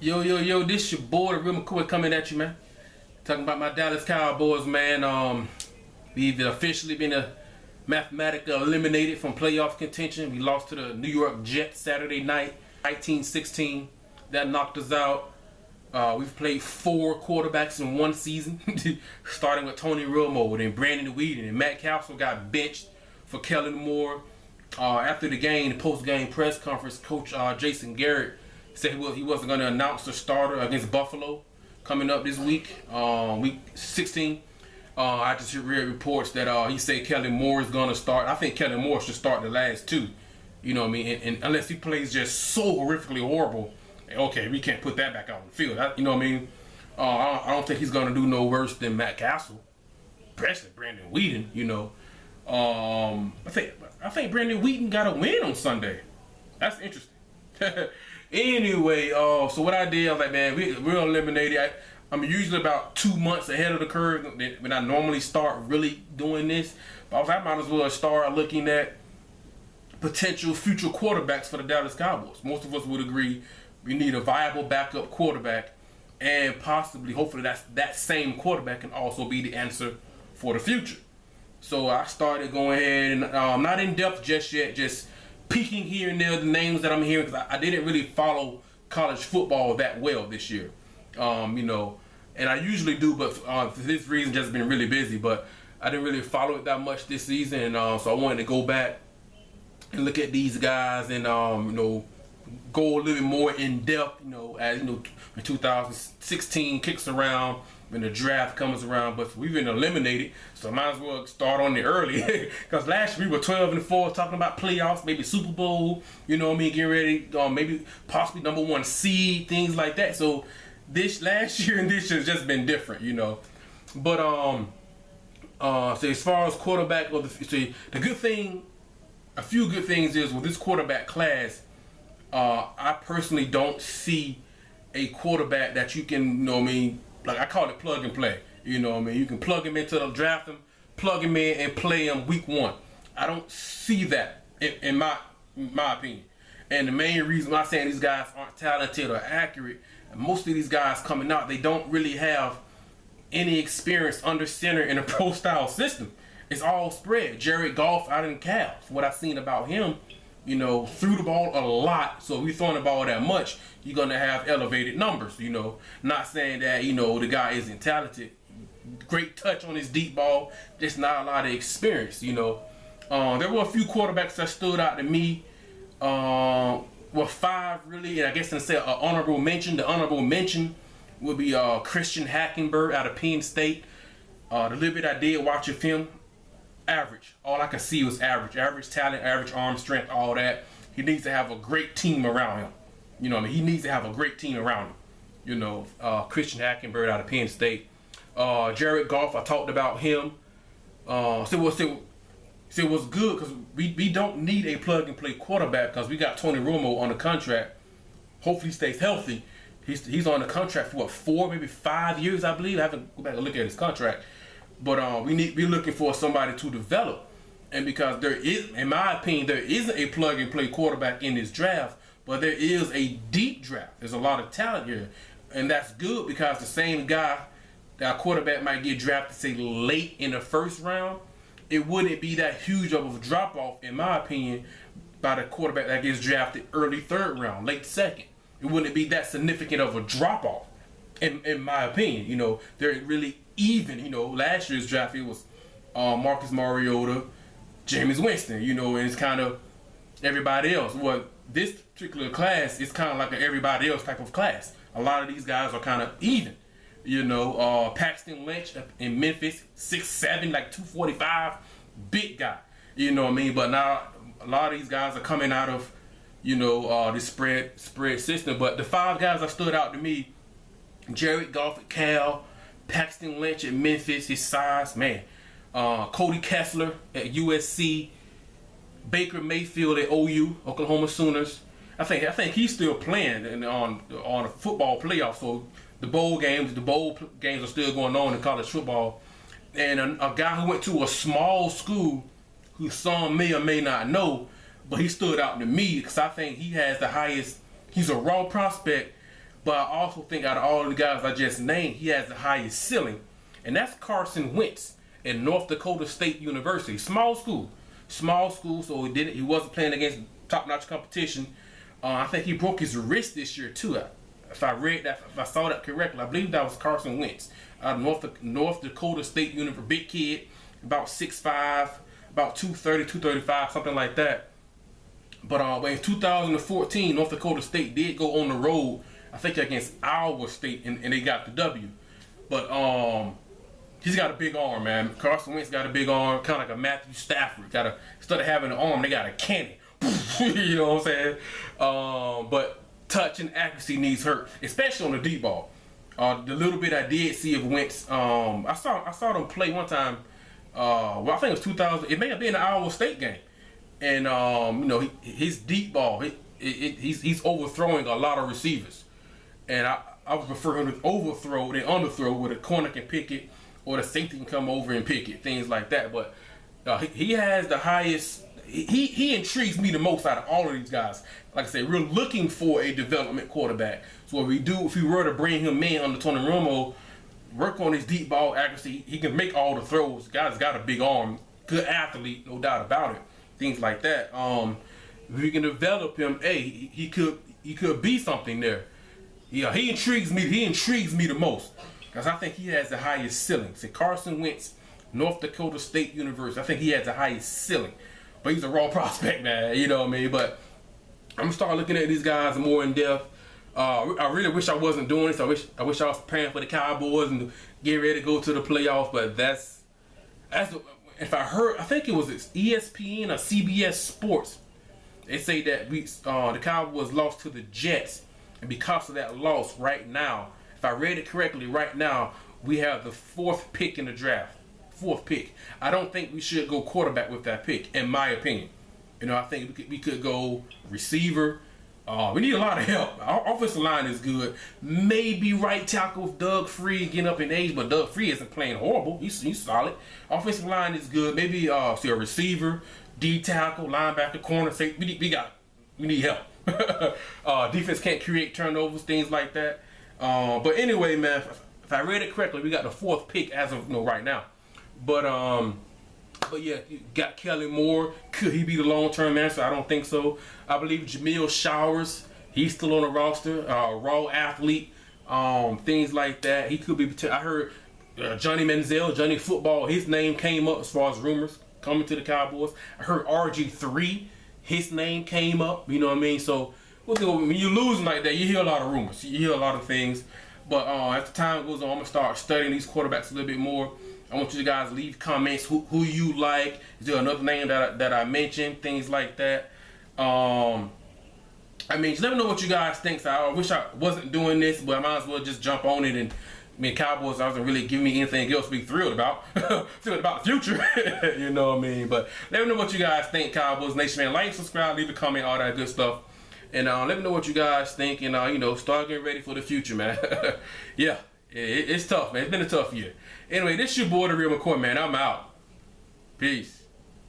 Yo, this your boy, the Real McCoy coming at you, man. Talking about my Dallas Cowboys, man. We've officially been mathematically eliminated from playoff contention. We lost to the New York Jets Saturday night, 19-16. That knocked us out. We've played 4 quarterbacks in one season, starting with Tony Romo, then Brandon Weeden, and Matt Castle got benched for Kellen Moore. After the game, the post-game press conference, Coach Jason Garrett said he wasn't going to announce the starter against Buffalo coming up this week, week 16. I just read reports that he said Kellen Moore is going to start. I think Kellen Moore should start the last 2. You know what I mean? And unless he plays just so horrifically horrible, okay, we can't put that back out on the field. You know what I mean? I don't think he's going to do no worse than Matt Castle, especially Brandon Weeden. You know, I think Brandon Weeden got a win on Sunday. That's interesting. Anyway, so what I did, I was like, man, we're eliminated. I'm usually about 2 months ahead of the curve when I normally start really doing this. But I was like, I might as well start looking at potential future quarterbacks for the Dallas Cowboys. Most of us would agree we need a viable backup quarterback, and possibly, hopefully, that same quarterback can also be the answer for the future. So I started going ahead and not in depth just yet, just peeking here and there the names that I'm hearing, because I didn't really follow college football that well this year. You know, and I usually do, but for this reason, just been really busy. But I didn't really follow it that much this season, so I wanted to go back and look at these guys and you know, go a little bit more in depth. You know, as you know, when 2016 kicks around, when the draft comes around, but we've been eliminated, so I might as well start on it early. Because last year we were 12-4, talking about playoffs, maybe Super Bowl. You know what I mean? Getting ready, maybe possibly #1 seed, things like that. So this last year and this year has just been different, you know. But so as far as quarterback, the good thing, a few good things is with this quarterback class, I personally don't see a quarterback that you can, you know what I mean, like I call it plug and play. You know what I mean? You can plug him into the draft him, plug him in, and play him week 1. I don't see that in my opinion. And the main reason why I'm saying these guys aren't talented or accurate, and most of these guys coming out, they don't really have any experience under center in a pro style system. It's all spread. Jared Goff out in Cal, what I've seen about him, you know, threw the ball a lot. So if you're throwing the ball that much, you're going to have elevated numbers, you know. Not saying that, you know, the guy isn't talented. Great touch on his deep ball. Just not a lot of experience, you know. There were a few quarterbacks that stood out to me. Well, 5 really, and I guess to say an honorable mention. The honorable mention would be Christian Hackenberg out of Penn State. The little bit I did watch of him, average. All I could see was average. Average talent, average arm strength, all that. He needs to have a great team around him. You know what I mean? He needs to have a great team around him. You know, Christian Hackenberg out of Penn State. Jared Goff, I talked about him. So it was good because we don't need a plug-and-play quarterback because we got Tony Romo on the contract. Hopefully he stays healthy. He's on the contract for what, 4, maybe 5 years, I believe. I haven't go back and look at his contract. But we're looking for somebody to develop. And because there is, in my opinion, there isn't a plug-and-play quarterback in this draft, but there is a deep draft. There's a lot of talent here. And that's good because the same guy, that quarterback might get drafted, say, late in the first round, it wouldn't be that huge of a drop-off, in my opinion, by the quarterback that gets drafted early 3rd round, late 2nd. It wouldn't be that significant of a drop-off, in my opinion. You know, they're really even. You know, last year's draft, it was Marcus Mariota, Jameis Winston, you know, and it's kind of everybody else. Well, this particular class is kind of like an everybody else type of class. A lot of these guys are kind of even. You know, Paxton Lynch in Memphis, 6'7", like 245, big guy. You know what I mean? But now a lot of these guys are coming out of, you know, this spread system. But the 5 guys that stood out to me: Jared Goff at Cal, Paxton Lynch at Memphis, his size, man. Cody Kessler at USC, Baker Mayfield at OU, Oklahoma Sooners. I think he's still playing on a football playoff. So the bowl games are still going on in college football. And a guy who went to a small school, who some may or may not know, but he stood out to me because I think he has the highest. He's a raw prospect, But I also think out of all the guys I just named, he has the highest ceiling, and that's Carson Wentz at North Dakota State University. Small school, so he wasn't playing against top-notch competition. I think he broke his wrist this year too. If I saw that correctly, I believe that was Carson Wentz out of North Dakota State University. Big kid, about 6'5", about 230, 235, something like that. But in 2014, North Dakota State did go on the road, I think against Iowa State, and they got the W. But he's got a big arm, man. Carson Wentz got a big arm, kind of like a Matthew Stafford. Instead of having an arm, they got a cannon. You know what I'm saying? But touch and accuracy needs hurt, especially on the deep ball. The little bit I did see of Wentz, I saw them play one time. Well, I think it was 2000. It may have been an Iowa State game, and his deep ball, he's overthrowing a lot of receivers, and I would prefer him to overthrow than underthrow, where the corner can pick it or the safety can come over and pick it, things like that. But he has the highest. He intrigues me the most out of all of these guys. Like I said, we're looking for a development quarterback. So what we do, if we were to bring him in under Tony Romo, work on his deep ball accuracy, he can make all the throws. The guy's got a big arm, good athlete, no doubt about it. Things like that. If we can develop him, he could be something there. Yeah, he intrigues me. He intrigues me the most because I think he has the highest ceiling. See, Carson Wentz, North Dakota State University. I think he has the highest ceiling. But he's a raw prospect, man. You know what I mean? But I'm gonna start looking at these guys more in depth. I really wish I wasn't doing this. I wish I was preparing for the Cowboys and get ready to go to the playoffs. But that's if I heard, I think it was ESPN or CBS Sports. They say that the Cowboys lost to the Jets, and because of that loss, right now, if I read it correctly, right now we have the 4th pick in the draft. 4th pick. I don't think we should go quarterback with that pick, in my opinion. I think we could go receiver. We need a lot of help. Our offensive line is good. Maybe right tackle with Doug Free getting up in age, but Doug Free isn't playing horrible. He's solid. Offensive line is good. Maybe a receiver, D tackle, linebacker, corner. We need help. Defense can't create turnovers, things like that. But anyway, man, if I read it correctly, we got the 4th pick as of right now. But yeah, you got Kelly Moore. Could he be the long-term answer? I don't think so. I believe Jamil Showers, he's still on the roster. Raw athlete, things like that. He could be. I heard Johnny Manziel, Johnny Football, his name came up as far as rumors coming to the Cowboys. I heard RG3, his name came up. You know what I mean? So when you're losing like that, you hear a lot of rumors. You hear a lot of things. But as the time goes on, I'm gonna start studying these quarterbacks a little bit more. I want you guys to leave comments who you like. Is there another name that I mentioned? Things like that. Just let me know what you guys think. So I wish I wasn't doing this, but I might as well just jump on it. And Cowboys, I wasn't really giving me anything else to be thrilled about. Thrilled about the future. You know what I mean? But let me know what you guys think, Cowboys Nation. Man, like, subscribe, leave a comment, all that good stuff. And let me know what you guys think. And start getting ready for the future, man. Yeah. It's tough, man. It's been a tough year. Anyway, this is your boy, The Real McCoy, man. I'm out. Peace.